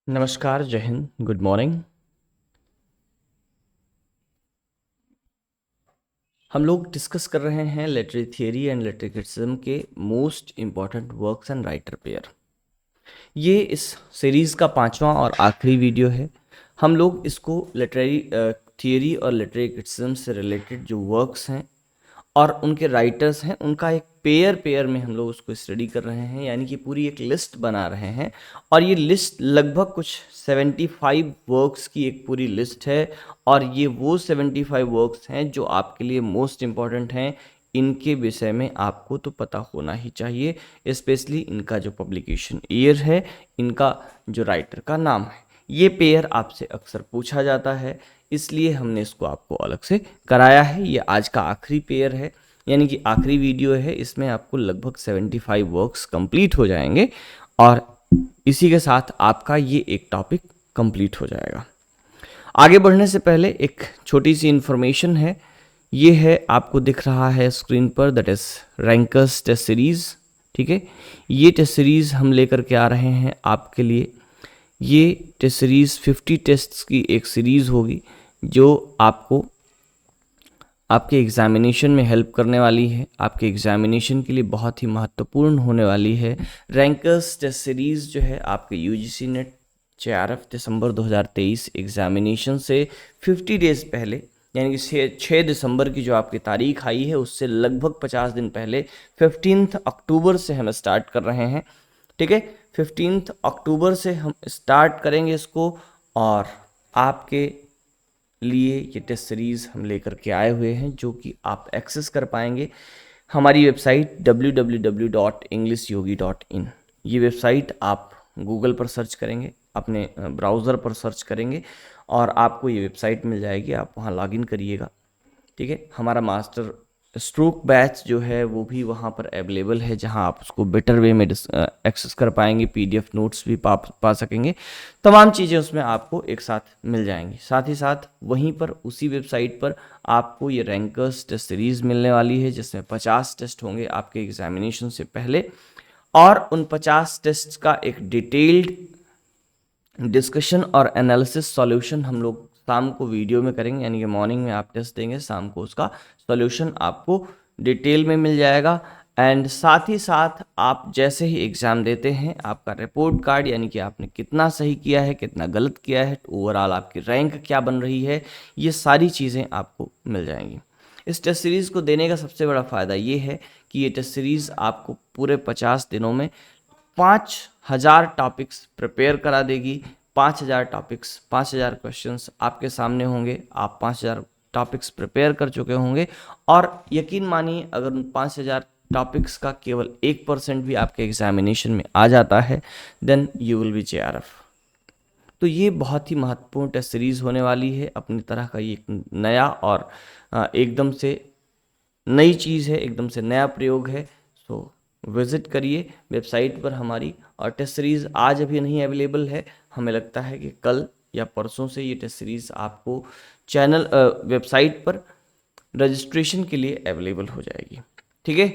नमस्कार, जय Hind, good morning. हम लोग डिस्कस कर रहे हैं literary theory and literary criticism के most important works and writer pair. ये इस सीरीज़ का पांचवा और आखिरी वीडियो है। हम लोग इसको लिटरेरी थियरी और लिटरेरी क्रिटिसिज्म से रिलेटेड जो वर्क्स हैं और उनके राइटर्स हैं उनका एक पेयर पेयर में हम लोग उसको स्टडी कर रहे हैं, यानी कि पूरी एक लिस्ट बना रहे हैं। और ये लिस्ट लगभग कुछ 75 वर्क्स की एक पूरी लिस्ट है। और ये वो 75 वर्क्स हैं जो आपके लिए मोस्ट इम्पॉर्टेंट हैं। इनके विषय में आपको तो पता होना ही चाहिए, स्पेशली इनका जो पब्लिकेशन ईयर है, इनका जो राइटर का नाम है। ये पेयर आपसे अक्सर पूछा जाता है, इसलिए हमने इसको आपको अलग से कराया है। ये आज का आखिरी पेयर है, यानी कि आखिरी वीडियो है। इसमें आपको लगभग 75 वर्क्स कंप्लीट हो जाएंगे और इसी के साथ आपका ये एक टॉपिक कंप्लीट हो जाएगा। आगे बढ़ने से पहले एक छोटी सी इन्फॉर्मेशन है। ये है, आपको दिख रहा है स्क्रीन पर, that is rankers test series. ठीक है, ये टेस्ट सीरीज़ हम लेकर के आ रहे हैं आपके लिए। ये टेस्ट सीरीज़ 50 टेस्ट्स की एक सीरीज़ होगी जो आपको आपके एग्जामिनेशन में हेल्प करने वाली है, आपके एग्जामिनेशन के लिए बहुत ही महत्वपूर्ण होने वाली है। रैंकर्स टेस्ट सीरीज़ जो है आपके यूजीसी नेट जेआरएफ दिसंबर 2023 एग्जामिनेशन से 50 डेज़ पहले, यानी कि 6 दिसंबर की जो आपकी तारीख आई है उससे लगभग 50 दिन पहले 15 अक्टूबर से हम स्टार्ट कर रहे हैं। ठीक है, 15 अक्टूबर से हम स्टार्ट करेंगे इसको। और आपके लिए ये टेस्ट सीरीज़ हम लेकर के आए हुए हैं जो कि आप एक्सेस कर पाएंगे हमारी वेबसाइट www.englishyogi.in। ये वेबसाइट आप गूगल पर सर्च करेंगे, अपने ब्राउज़र पर सर्च करेंगे और आपको ये वेबसाइट मिल जाएगी। आप वहाँ लॉगिन करिएगा। ठीक है, हमारा मास्टर स्ट्रोक बैच जो है वो भी वहाँ पर अवेलेबल है, जहाँ आप उसको बेटर वे में एक्सेस कर पाएंगे, पीडीएफ नोट्स भी पा सकेंगे। तमाम चीज़ें उसमें आपको एक साथ मिल जाएंगी। साथ ही साथ वहीं पर उसी वेबसाइट पर आपको ये रैंकर्स टेस्ट सीरीज़ मिलने वाली है, जिसमें 50 टेस्ट होंगे आपके एग्जामिनेशन से पहले। और उन 50 टेस्ट का एक डिटेल्ड डिस्कशन और एनालिसिस सॉल्यूशन हम लोग शाम को वीडियो में करेंगे, यानी कि मॉर्निंग में आप टेस्ट देंगे, शाम को उसका सॉल्यूशन आपको डिटेल में मिल जाएगा। एंड साथ ही साथ आप जैसे ही एग्ज़ाम देते हैं, आपका रिपोर्ट कार्ड, यानी कि आपने कितना सही किया है, कितना गलत किया है, ओवरऑल आपकी रैंक क्या बन रही है, ये सारी चीज़ें आपको मिल जाएंगी। इस टेस्ट सीरीज़ को देने का सबसे बड़ा फ़ायदा ये है कि ये टेस्ट सीरीज़ आपको पूरे 50 दिनों में 5000 टॉपिक्स प्रिपेयर करा देगी। 5000 टॉपिक्स, 5000 क्वेश्चंस आपके सामने होंगे। आप 5000 टॉपिक्स प्रिपेयर कर चुके होंगे और यकीन मानिए, अगर उन 5000 टॉपिक्स का केवल 1% भी आपके एग्जामिनेशन में आ जाता है, then you will be JRF. तो ये बहुत ही महत्वपूर्ण टेस्ट सीरीज़ होने वाली है। अपनी तरह का ये एक नया और एकदम से नई चीज़ है, एकदम से नया प्रयोग है। सो विज़िट करिए वेबसाइट पर हमारी। और टेस्ट सीरीज़ आज अभी नहीं अवेलेबल है, हमें लगता है कि कल या परसों से ये टेस्ट सीरीज़ आपको चैनल वेबसाइट पर रजिस्ट्रेशन के लिए अवेलेबल हो जाएगी। ठीक है,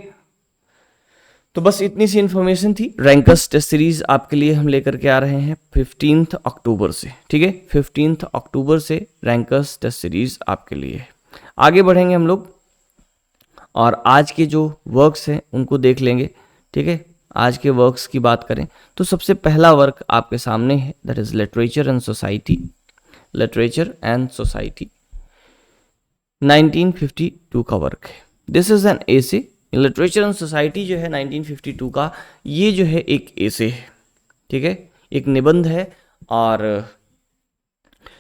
तो बस इतनी सी इन्फॉर्मेशन थी। रैंकर्स टेस्ट सीरीज आपके लिए हम लेकर के आ रहे हैं 15 अक्टूबर से। ठीक है, 15 अक्टूबर से रैंकर्स टेस्ट सीरीज आपके लिए है। आगे बढ़ेंगे हम लोग और आज के जो वर्क्स हैं उनको देख लेंगे। ठीक है, आज के वर्क्स की बात करें तो सबसे पहला वर्क आपके सामने है, that is literature and society. Literature and society 1952 का वर्क है। This is an essay. Literature and society जो है 1952 का, ये जो है एक एसे है। ठीक है, एक निबंध है और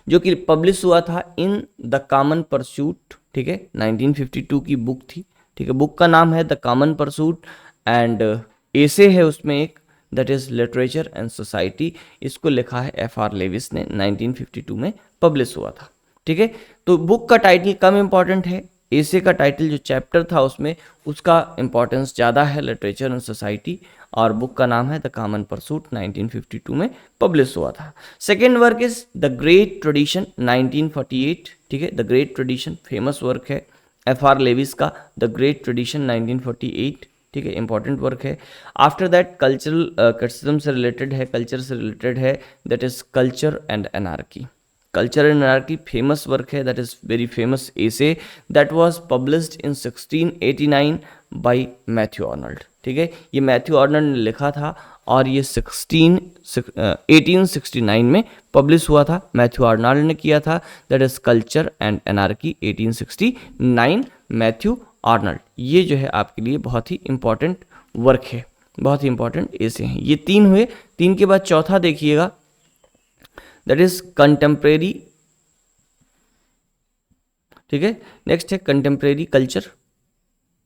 जो कि पब्लिश हुआ था इन द कॉमन परसूट। ठीक है, 1952 की बुक थी। ठीक है, बुक का नाम है द कॉमन परसूट एंड एसे है उसमें एक, that is literature and society. इसको लिखा है एफ.आर. लेविस ने, 1952 में पब्लिश हुआ था। ठीक है, तो बुक का टाइटल कम इंपॉर्टेंट है, एसे का टाइटल जो चैप्टर था उसमें उसका इंपॉर्टेंस ज़्यादा है, लिटरेचर एंड सोसाइटी। और बुक का नाम है द कॉमन परसूट, 1952 में पब्लिश हुआ था। Second work is the great tradition, 1948। ठीक है, the great tradition famous work है एफ.आर. लेविस का, द ग्रेट ट्रेडिशन 1948। ठीक है, इंपॉर्टेंट वर्क है। आफ्टर दैट कल्चरल क्रिटिसिज्म से रिलेटेड है, कल्चर से रिलेटेड है, that is culture and anarchy. Culture and anarchy famous work है, that is very famous essay that was published in 1689 by Matthew Arnold. ठीक है, ये Matthew Arnold ने लिखा था और ये 1869 में पब्लिश हुआ था, मैथ्यू आर्नल्ड ने किया था। That is culture and anarchy 1869, Matthew Arnold. ये जो है आपके लिए बहुत ही इंपॉर्टेंट वर्क है, बहुत ही इंपॉर्टेंट ऐसे हैं। ये 3 हुए। 3 के बाद चौथा देखिएगा, दैट इज कंटेम्प्रेरी। ठीक है, नेक्स्ट है contemporary culture,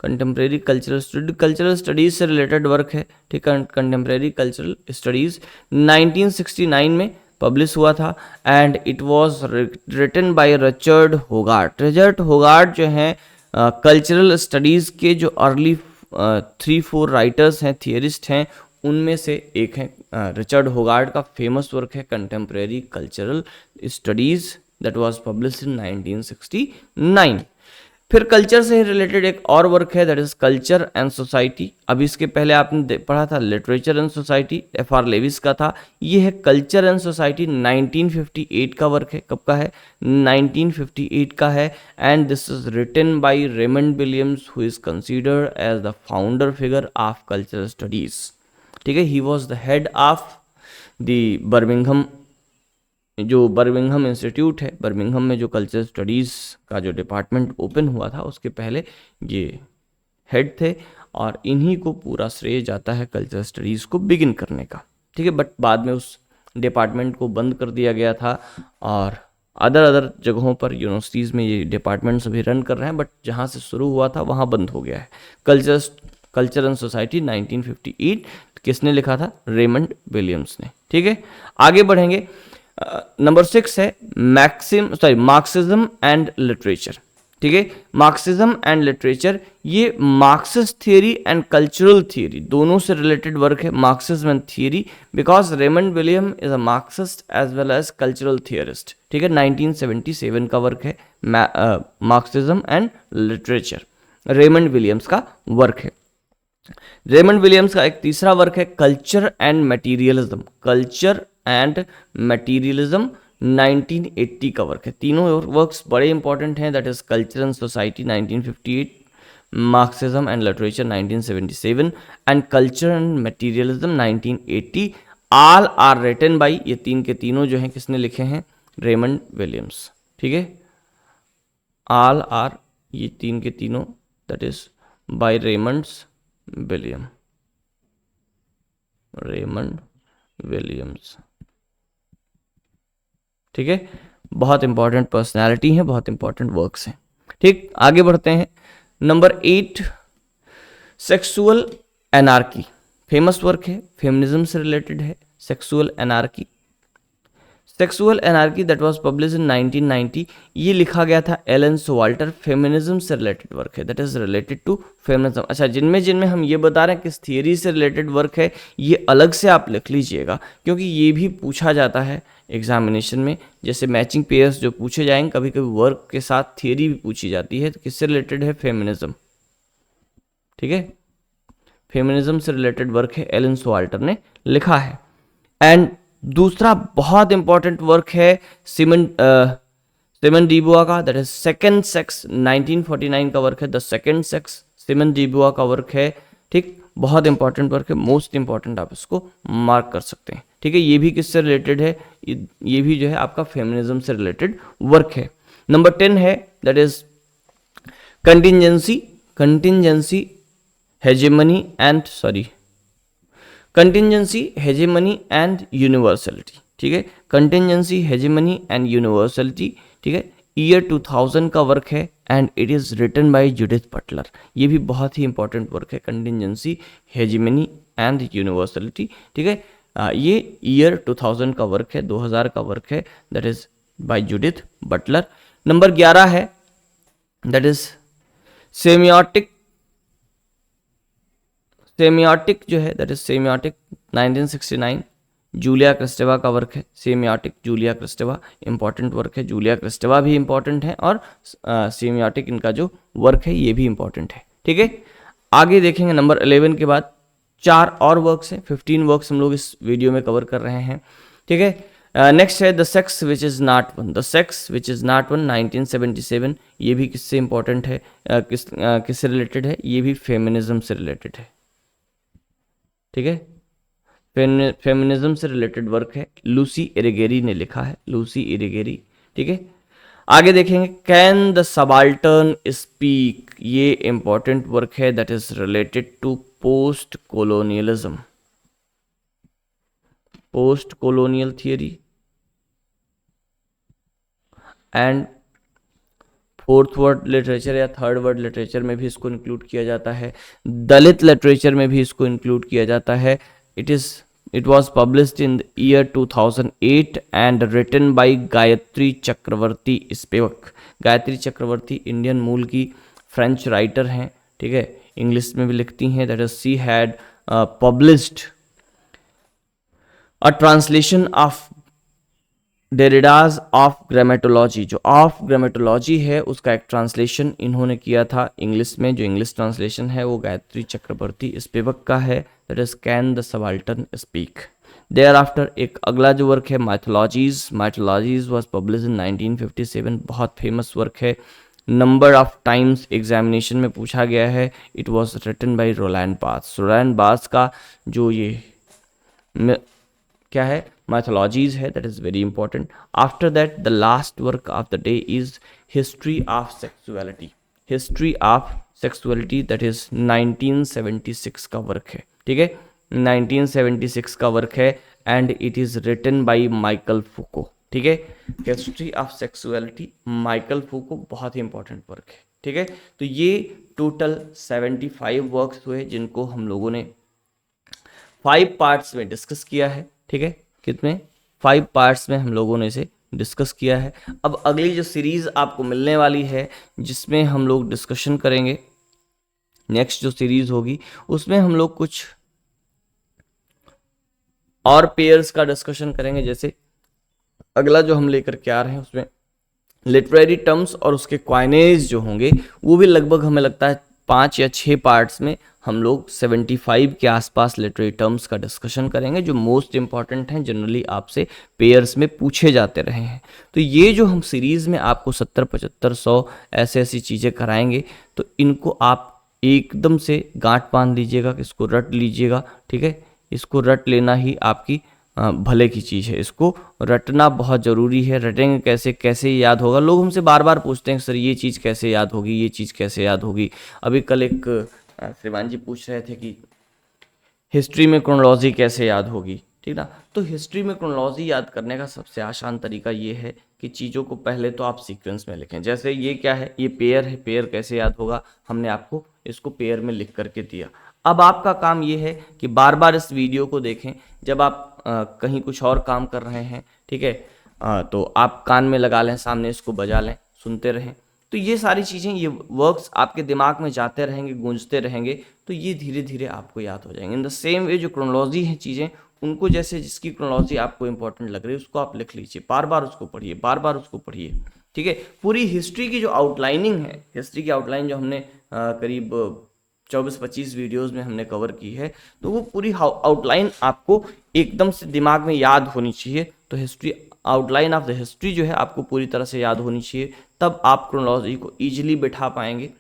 contemporary cultural studies से रिलेटेड वर्क है। ठीक है, कंटेम्प्रेरी कल्चरल स्टडीज 1969 में पब्लिश हुआ था and it was written by Richard Hoggart. Richard Hoggart जो हैं कल्चरल स्टडीज के जो अर्ली 3-4 राइटर्स हैं, थियरिस्ट हैं, उनमें से एक हैं। रिचर्ड होगार्ट का फेमस वर्क है contemporary cultural studies, that was published in 1969। फिर कल्चर से रिलेटेड एक और वर्क है, that is culture and society. अभी इसके पहले आपने पढ़ा था literature and society, F R. Leavis का था। ये है कल्चर एंड सोसाइटी, 1958 का वर्क है। कब का है? 1958 का है। And this is written by Raymond Williams, who is considered as the founder figure of cultural studies. ठीक है, he was the head of the Birmingham, जो बर्मिंघम इंस्टीट्यूट है, बर्मिंघम में जो कल्चरल स्टडीज़ का जो डिपार्टमेंट ओपन हुआ था उसके पहले ये हेड थे और इन्हीं को पूरा श्रेय जाता है कल्चरल स्टडीज़ को बिगिन करने का। ठीक है, बट बाद में उस डिपार्टमेंट को बंद कर दिया गया था और अदर जगहों पर यूनिवर्सिटीज़ में ये डिपार्टमेंट्स अभी रन कर रहे हैं, बट जहाँ से शुरू हुआ था वहाँ बंद हो गया है। कल्चर एंड सोसाइटी 1958 किसने लिखा था? रेमंड विलियम्स ने। ठीक है, आगे बढ़ेंगे। नंबर 6 है मार्क्सिज्म एंड लिटरेचर। ठीक है, मार्क्सिज्म एंड लिटरेचर, ये Marxist theory and cultural theory दोनों से रिलेटेड वर्क है, Marxism and theory, because Raymond William is a Marxist as well as cultural theorist. ठीक है, 1977 का वर्क है Marxism and literature, Raymond Williams का वर्क है। रेमंड विलियम्स का एक तीसरा वर्क है culture and materialism, culture and materialism 1980 का वर्क है। तीनों वर्क्स बड़े इंपॉर्टेंट हैं, that is culture and society 1958, Marxism and literature 1977 and culture and materialism 1980। All are written by, ये तीन के तीनों जो हैं किसने लिखे हैं? Raymond Williams. ठीक है, ऑल आर, ये तीन के तीनों that is by Raymonds William, Raymond Williams. ठीक है, बहुत इंपॉर्टेंट पर्सनालिटी है, बहुत इंपॉर्टेंट वर्क्स हैं। ठीक, आगे बढ़ते हैं। Number 8 sexual anarchy, famous work है, फेमिनिज्म से रिलेटेड है। Sexual anarchy, sexual anarchy that was publish in 1990, ये लिखा गया था एलन सोवाल्टर। फेमिनिज्म से रिलेटेड वर्क है, that is related to feminism. अच्छा, जिनमें हम ये बता रहे हैं किस थियरी से रिलेटेड वर्क है, ये अलग से आप लिख लीजिएगा, क्योंकि ये भी पूछा जाता है एग्जामिनेशन में। जैसे मैचिंग पेयर्स जो पूछे जाएंगे, कभी कभी वर्क के साथ थियरी भी पूछी जाती है। तो किससे रिलेटेड है? फेमिनिज्म। ठीक है, फेमिनिज्म से रिलेटेड वर्क है, एलन सोवाल्टर ने लिखा है। एंड दूसरा बहुत इंपॉर्टेंट वर्क है सिमन डी बुआ का, दैट इज सेकंड सेक्स 1949 का वर्क है, द सेकंड सेक्स, सिमन डी बुआ का वर्क है। ठीक, बहुत इंपॉर्टेंट वर्क है, मोस्ट इंपॉर्टेंट, आप इसको मार्क कर सकते हैं। ठीक है, ये भी किससे रिलेटेड है? ये भी जो है आपका फेमिनिज्म से रिलेटेड वर्क है। नंबर 10 है, that is contingency hegemony and universality. ठीक है, कंटिंजेंसी, हेजेमनी एंड यूनिवर्सलिटी। ठीक है, ईयर 2000 का वर्क है and it is written by Judith Butler. ये भी बहुत ही इंपॉर्टेंट वर्क है, कंटिंजेंसी, हेजेमनी एंड यूनिवर्सलिटी। ठीक है, ये ईयर 2000 का वर्क है, 2000 का वर्क है, that is bye Judith Buttler. Number 11 है, दैट इज सेमियोटिक जो है, दैट इज सेमियोटिक 1969, जूलिया क्रिस्टेवा का वर्क है। सेमियोटिक, जूलिया क्रिस्टेवा, इंपॉर्टेंट वर्क है। जूलिया क्रिस्टेवा भी इंपॉर्टेंट है और सेमियोटिक इनका जो वर्क है ये भी इंपॉर्टेंट है। ठीक है, आगे देखेंगे नंबर 11 के बाद 4 और वर्क्स हैं, 15 वर्क्स हम लोग इस वीडियो में कवर कर रहे हैं, ठीक है। नेक्स्ट है the sex which is not one, the sex which is not one 1977, ये भी किससे इंपॉर्टेंट है, किससे रिलेटेड है, ये भी फेमिनिज्म से रिलेटेड है, ठीक है। फेमिनिज्म से रिलेटेड वर्क है, लूसी इरिगेरी ने लिखा है, लूसी इरिगेरी, ठीक है। आगे देखेंगे कैन द सबाल्टर्न स्पीक, ये इंपॉर्टेंट वर्क है that is related to post colonialism, post colonial theory and fourth world literature या थर्ड वर्ड लिटरेचर में भी इसको इंक्लूड किया जाता है, दलित लिटरेचर में भी इसको इंक्लूड किया जाता है। It was published in the year 2008 and written by Gayatri Chakravorty Spivak. Gayatri Chakravorty Indian मूल की फ्रेंच राइटर हैं, ठीक है, इंग्लिश में भी लिखती हैं। That is she had published a translation of Derrida's of grammatology, जो ऑफ ग्रामेटोलॉजी है उसका एक ट्रांसलेशन इन्होंने किया था इंग्लिश में, जो इंग्लिश ट्रांसलेशन है वो गायत्री चक्रवर्ती स्पिवक का है। That is can the subaltern speak. Thereafter एक अगला जो वर्क है mythologies, mythologies was publish in 1957, बहुत फेमस वर्क है, नंबर ऑफ टाइम्स एग्जामिनेशन में पूछा गया है। It was written by Roland Barthes, Roland Barthes का जो ये क्या है मैथोलॉजीज है, that is very important. After that the last work of the day is history of sexuality, history of sexuality that is 1976 का वर्क है, ठीक है, 1976 का वर्क है and it is written by Michel Foucault, ठीक है। History of sexuality Michel Foucault, बहुत ही इंपॉर्टेंट वर्क है, ठीक है। तो ये टोटल 75 वर्क्स हुए जिनको हम लोगों ने 5 पार्ट्स में डिस्कस किया है, ठीक है। कितने 5 पार्ट्स में हम लोगों ने इसे डिस्कस किया है। अब अगली जो सीरीज आपको मिलने वाली है जिसमें हम लोग डिस्कशन करेंगे, नेक्स्ट जो सीरीज होगी उसमें हम लोग कुछ और पेयर्स का डिस्कशन करेंगे। जैसे अगला जो हम लेकर के आ रहे हैं उसमें लिटरेरी टर्म्स और उसके क्वाइनेज जो होंगे वो भी लगभग हमें लगता है 5 या 6 पार्ट्स में हम लोग 75 के आसपास लिटरेरी टर्म्स का डिस्कशन करेंगे जो मोस्ट इंपॉर्टेंट हैं, जनरली आपसे पेयर्स में पूछे जाते रहे हैं। तो ये जो हम सीरीज़ में आपको 70, 75, 100 ऐसी चीज़ें कराएंगे तो इनको आप एकदम से गांठ बांध लीजिएगा, इसको रट लीजिएगा, ठीक है। इसको रट लेना ही आपकी भले की चीज़ है, इसको रटना बहुत ज़रूरी है। रटेंगे कैसे, कैसे याद होगा? लोग हमसे बार बार पूछते हैं सर ये चीज़ कैसे याद होगी, ये चीज़ कैसे याद होगी। अभी कल एक श्रीमान जी पूछ रहे थे कि हिस्ट्री में क्रोनोलॉजी कैसे याद होगी, ठीक ना। तो हिस्ट्री में क्रोनोलॉजी याद करने का सबसे आसान तरीका ये है कि चीज़ों को पहले तो आप सीक्वेंस में लिखें। जैसे ये क्या है, ये पेयर है, पेयर कैसे याद होगा, हमने आपको इसको पेयर में लिख करके दिया। अब आपका काम ये है कि बार बार इस वीडियो को देखें। जब आप कहीं कुछ और काम कर रहे हैं, ठीक है, तो आप कान में लगा लें, सामने इसको बजा लें, सुनते रहें। तो ये सारी चीज़ें, ये वर्क्स आपके दिमाग में जाते रहेंगे, गूंजते रहेंगे, तो ये धीरे धीरे आपको याद हो जाएंगे। इन द सेम वे जो क्रोनोलॉजी है चीज़ें, उनको जैसे जिसकी क्रोनोलॉजी आपको इंपॉर्टेंट लग रही है उसको आप लिख लीजिए, बार बार उसको पढ़िए, बार बार उसको पढ़िए, ठीक है। पूरी हिस्ट्री की जो आउटलाइनिंग है, हिस्ट्री की आउटलाइन जो हमने करीब 24-25 वीडियोस में हमने कवर की है, तो वो पूरी आउटलाइन आपको एकदम से दिमाग में याद होनी चाहिए। तो history, outline of the history जो है आपको पूरी तरह से याद होनी चाहिए, तब आप क्रोनोलॉजी को इजीली बिठा पाएंगे।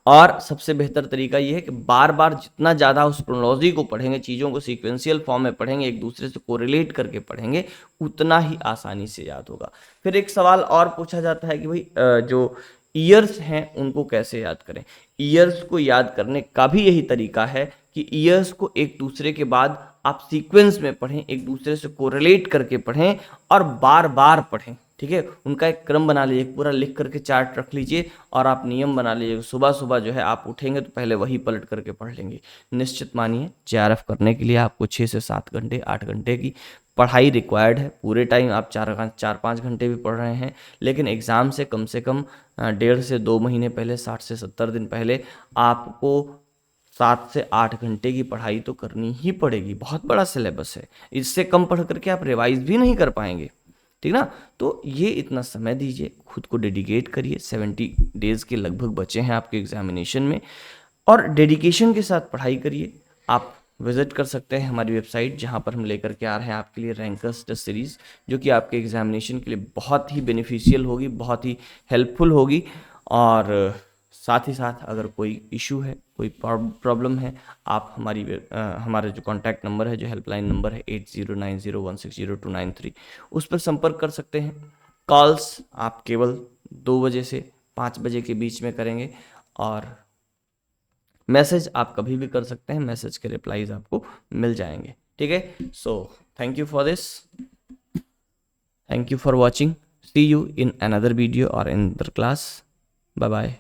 और सबसे बेहतर तरीका ये है कि बार बार जितना ज़्यादा उस क्रोनोलॉजी को पढ़ेंगे, चीज़ों को सीक्वेंशियल फॉर्म में पढ़ेंगे, एक दूसरे से कोरिलेट करके पढ़ेंगे, उतना ही आसानी से याद होगा। फिर एक सवाल और पूछा जाता है कि भाई जो ईयर्स हैं उनको कैसे याद करें। ईयर्स को याद करने का भी यही तरीका है कि ईयर्स को एक दूसरे के बाद आप सीक्वेंस में पढ़ें, एक दूसरे से कोरिलेट करके पढ़ें और बार बार पढ़ें, ठीक है। उनका एक क्रम बना लीजिए, पूरा लिख करके चार्ट रख लीजिए और आप नियम बना लीजिए। सुबह सुबह जो है आप उठेंगे तो पहले वही पलट करके पढ़ लेंगे। निश्चित मानिए JRF करने के लिए आपको 6 से 7 घंटे, 8 घंटे की पढ़ाई रिक्वायर्ड है। पूरे टाइम आप 4-5 घंटे भी पढ़ रहे हैं, लेकिन एग्ज़ाम से कम 1.5 से 2 महीने पहले, 60 से 70 दिन पहले आपको 7 से 8 घंटे की पढ़ाई तो करनी ही पड़ेगी। बहुत बड़ा सिलेबस है, इससे कम पढ़ करके आप रिवाइज भी नहीं कर पाएंगे, ठीक ना। तो ये इतना समय दीजिए, खुद को डेडिकेट करिए। 70 डेज़ के लगभग बचे हैं आपके एग्जामिनेशन में। और डेडिकेशन के साथ पढ़ाई करिए। आप विजिट कर सकते हैं हमारी वेबसाइट, जहां पर हम लेकर के आ रहे हैं आपके लिए रैंकर्स टेस्ट सीरीज़, जो कि आपके एग्जामिनेशन के लिए बहुत ही बेनिफिशियल होगी, बहुत ही हेल्पफुल होगी। और साथ ही साथ अगर कोई इशू है, कोई प्रॉब्लम है, आप हमारे जो कॉन्टैक्ट नंबर है, जो हेल्पलाइन नंबर है 8090160293, उस पर संपर्क कर सकते हैं। कॉल्स आप केवल 2 बजे से 5 बजे के बीच में करेंगे, और मैसेज आप कभी भी कर सकते हैं, मैसेज के रिप्लाईज आपको मिल जाएंगे। ठीक है, so thank you for this, thank you for watching, see you in another video और in another class, bye bye.